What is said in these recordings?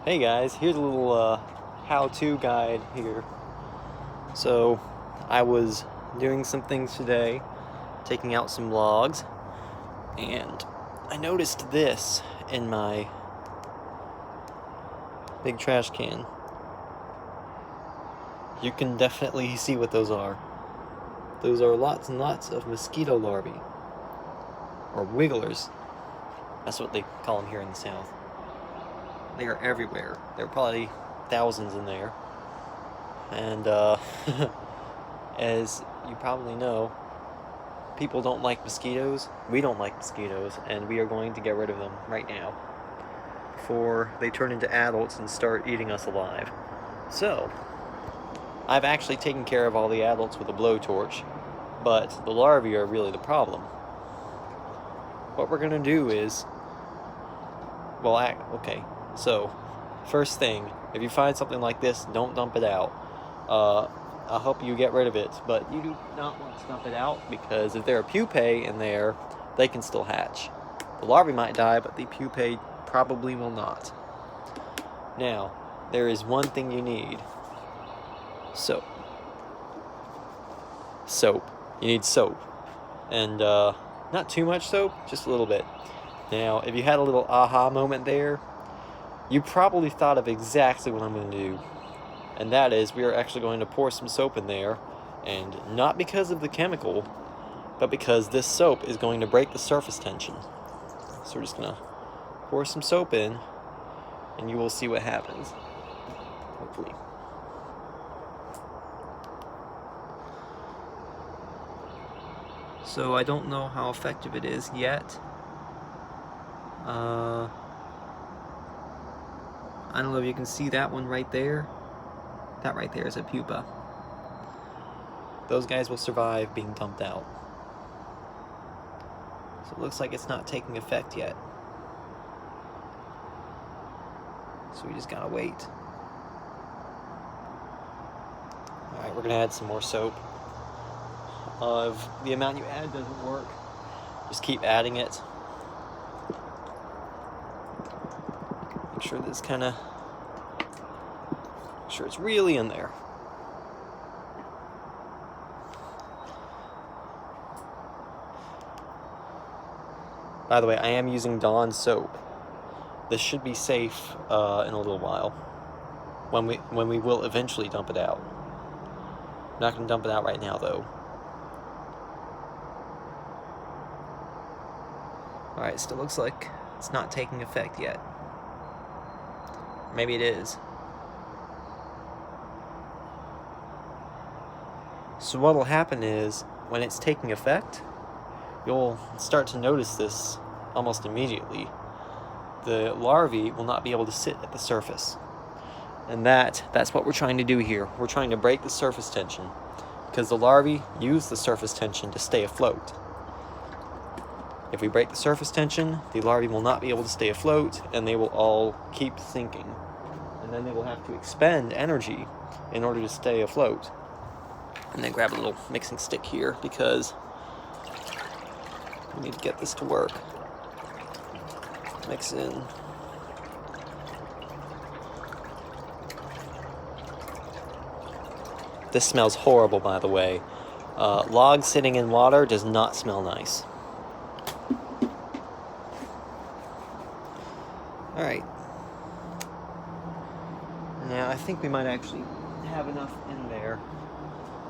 Hey guys, here's a little how-to guide here. So, I was doing some things today, taking out some logs, and I noticed this in my big trash can. You can definitely see what those are. Those are lots and lots of mosquito larvae, or wigglers. That's what they call them here in the South. They are everywhere. There are probably thousands in there. And as you probably know, people don't like mosquitoes. We don't like mosquitoes, and we are going to get rid of them right now before they turn into adults and start eating us alive. So, I've actually taken care of all the adults with a blowtorch, but the larvae are really the problem. What we're going to do is, so first thing, if you find something like this, don't dump it out. I'll help you get rid of it, but you do not want to dump it out, because if there are pupae in there, they can still hatch. The larvae might die, but the pupae probably will not. Now, there is one thing you need. Soap. You need soap. And not too much soap, just a little bit. Now, if you had a little aha moment there, you probably thought of exactly what I'm going to do. And that is, we are actually going to pour some soap in there, and not because of the chemical, but because this soap is going to break the surface tension. So we're just going to pour some soap in, and you will see what happens, hopefully. So I don't know how effective it is yet. I don't know if you can see that one right there. That right there is a pupa. Those guys will survive being dumped out. So it looks like it's not taking effect yet. So we just gotta wait. Alright, we're gonna add some more soap. If the amount you add doesn't work, just keep adding it. Make sure this make sure it's really in there. By the way, I am using Dawn soap. This should be safe in a little while, when we will eventually dump it out. I'm not going to dump it out right now, though. Alright, still looks like it's not taking effect yet. Maybe it is. So what will happen is, when it's taking effect, you'll start to notice this almost immediately. The larvae will not be able to sit at the surface. And that's what we're trying to do here. We're trying to break the surface tension, because the larvae use the surface tension to stay afloat. If we break the surface tension, the larvae will not be able to stay afloat, and they will all keep sinking. And then they will have to expend energy in order to stay afloat. And then grab a little mixing stick here, because we need to get this to work. Mix in. This smells horrible, by the way. Log sitting in water does not smell nice. Alright. Now, I think we might actually have enough in there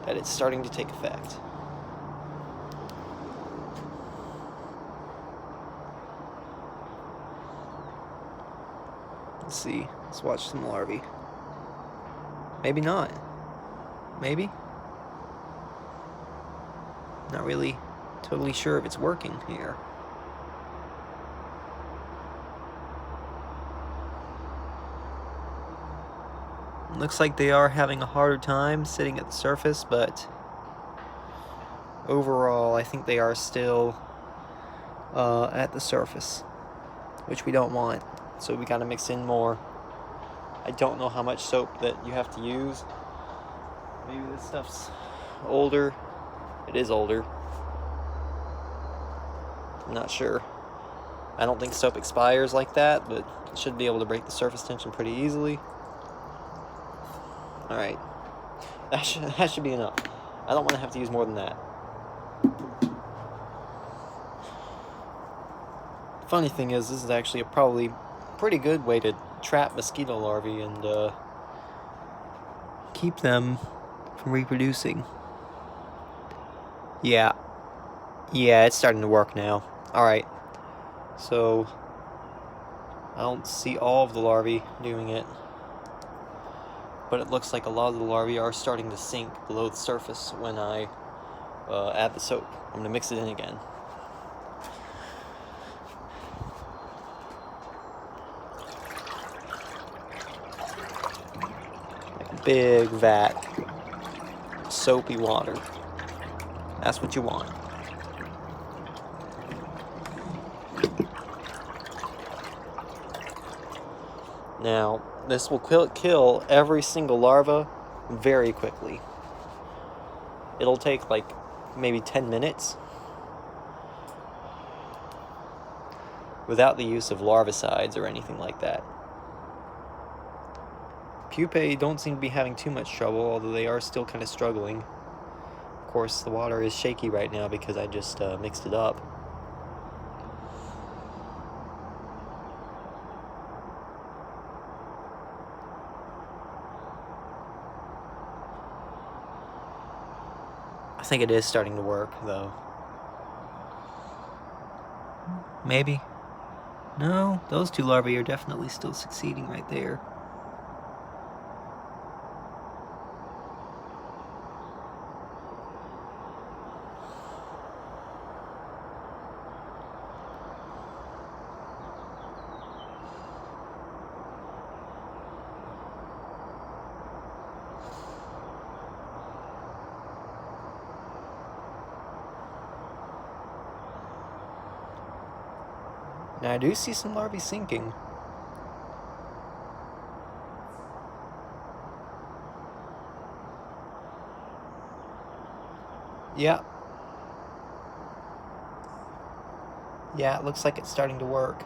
that it's starting to take effect. Let's see. Let's watch some larvae. Maybe not. Maybe? Not really totally sure if it's working here. Looks like they are having a harder time sitting at the surface, but overall I think they are still at the surface, which we don't want. So we gotta mix in more. I don't know how much soap that you have to use. Maybe this stuff's older. It is older. I'm not sure. I don't think soap expires like that, but Should be able to break the surface tension pretty easily. Alright. That should be enough. I don't want to have to use more than that. Funny thing is, this is actually a probably pretty good way to trap mosquito larvae and keep them from reproducing. Yeah, it's starting to work now. Alright, so I don't see all of the larvae doing it, but it looks like a lot of the larvae are starting to sink below the surface when I add the soap. I'm going to mix it in again. Like a big vat of soapy water. That's what you want. Now, this will kill every single larva very quickly. It'll take like maybe 10 minutes without the use of larvicides or anything like that. Pupae don't seem to be having too much trouble, although they are still kind of struggling. Of course, the water is shaky right now because I just mixed it up. I think it is starting to work, though. Maybe. No, those two larvae are definitely still succeeding right there. Now I do see some larvae sinking. Yeah. Yeah, it looks like it's starting to work.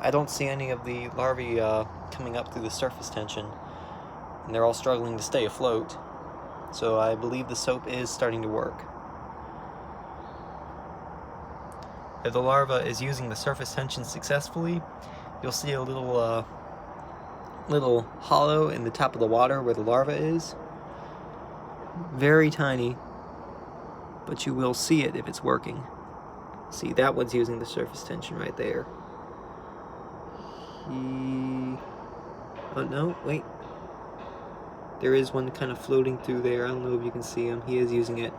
I don't see any of the larvae coming up through the surface tension, and they're all struggling to stay afloat. So I believe the soap is starting to work. If the larva is using the surface tension successfully, you'll see a little hollow in the top of the water where the larva is. Very tiny, but you will see it if it's working. See, that one's using the surface tension right there. Oh no, wait. There is one kind of floating through there. I don't know if you can see him. He is using it.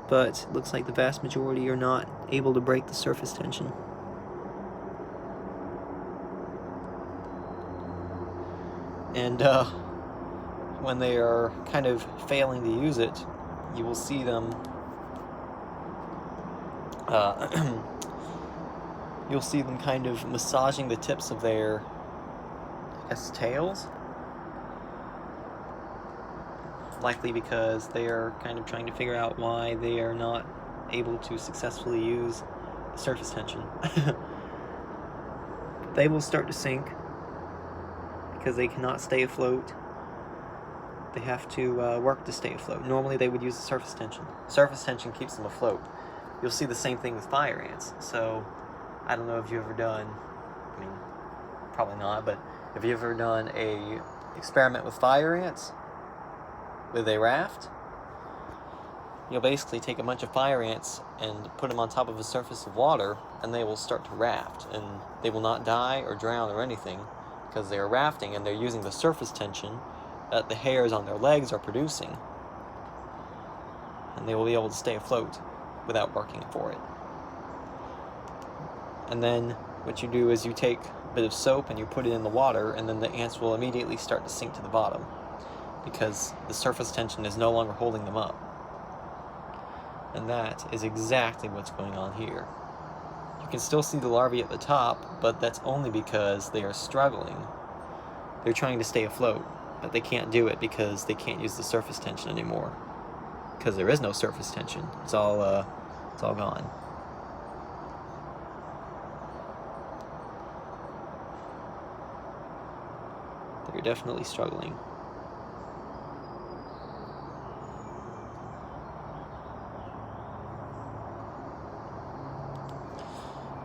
But it looks like the vast majority are not able to break the surface tension. And when they are kind of failing to use it, you will see them you'll see them kind of massaging the tips of their, I guess, tails. Likely because they are kind of trying to figure out why they are not able to successfully use the surface tension. They will start to sink because they cannot stay afloat. They have to work to stay afloat. Normally they would use the surface tension. Surface tension keeps them afloat. You'll see the same thing with fire ants. So I don't know if you've ever done, I mean, probably not, but have you ever done a experiment with fire ants with a raft? You'll basically take a bunch of fire ants and put them on top of a surface of water, and they will start to raft, and they will not die or drown or anything because they are rafting and they're using the surface tension that the hairs on their legs are producing, and they will be able to stay afloat without working for it. And then what you do is you take a bit of soap and you put it in the water, and then the ants will immediately start to sink to the bottom because the surface tension is no longer holding them up. And that is exactly what's going on here. You can still see the larvae at the top, but that's only because they are struggling. They're trying to stay afloat, but they can't do it because they can't use the surface tension anymore. Because there is no surface tension. It's all gone. You're definitely struggling.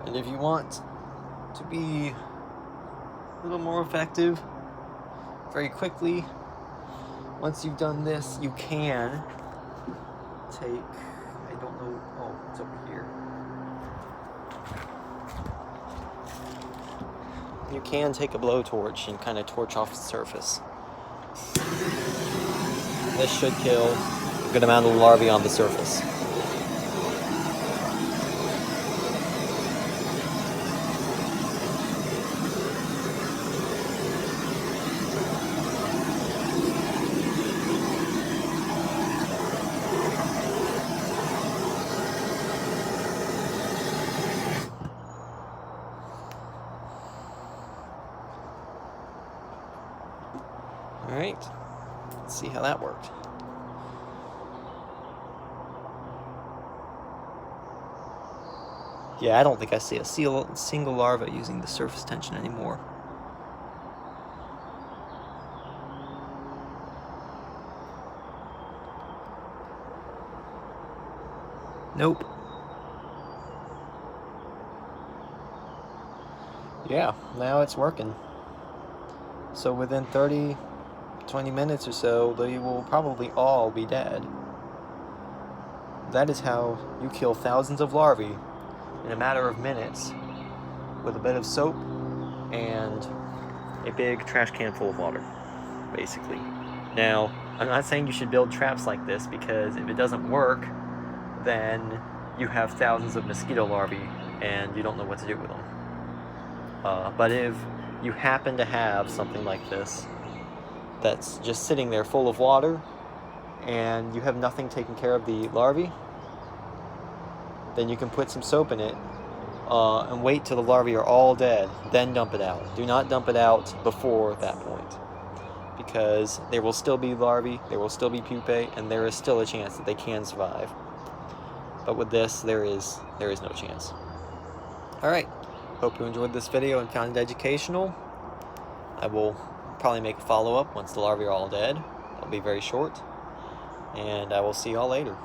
And if you want to be a little more effective very quickly, once you've done this, you can take, I don't know, oh, it's over here. You can take a blowtorch and kind of torch off the surface. This should kill a good amount of larvae on the surface. Alright, let's see how that worked. Yeah, I don't think I see a single larva using the surface tension anymore. Nope. Yeah, now it's working. So within 20 minutes or so, they will probably all be dead. That is how you kill thousands of larvae in a matter of minutes with a bit of soap and a big trash can full of water, basically. Now, I'm not saying you should build traps like this, because if it doesn't work, then you have thousands of mosquito larvae and you don't know what to do with them. But if you happen to have something like this that's just sitting there full of water and you have nothing taking care of the larvae, then you can put some soap in it and wait till the larvae are all dead, then dump it out. Do not dump it out before that point, because there will still be larvae, there will still be pupae, and there is still a chance that they can survive. But with this, there is no chance. Alright, hope you enjoyed this video and found it educational. I will probably make a follow-up once the larvae are all dead. It'll be very short. And I will see y'all later.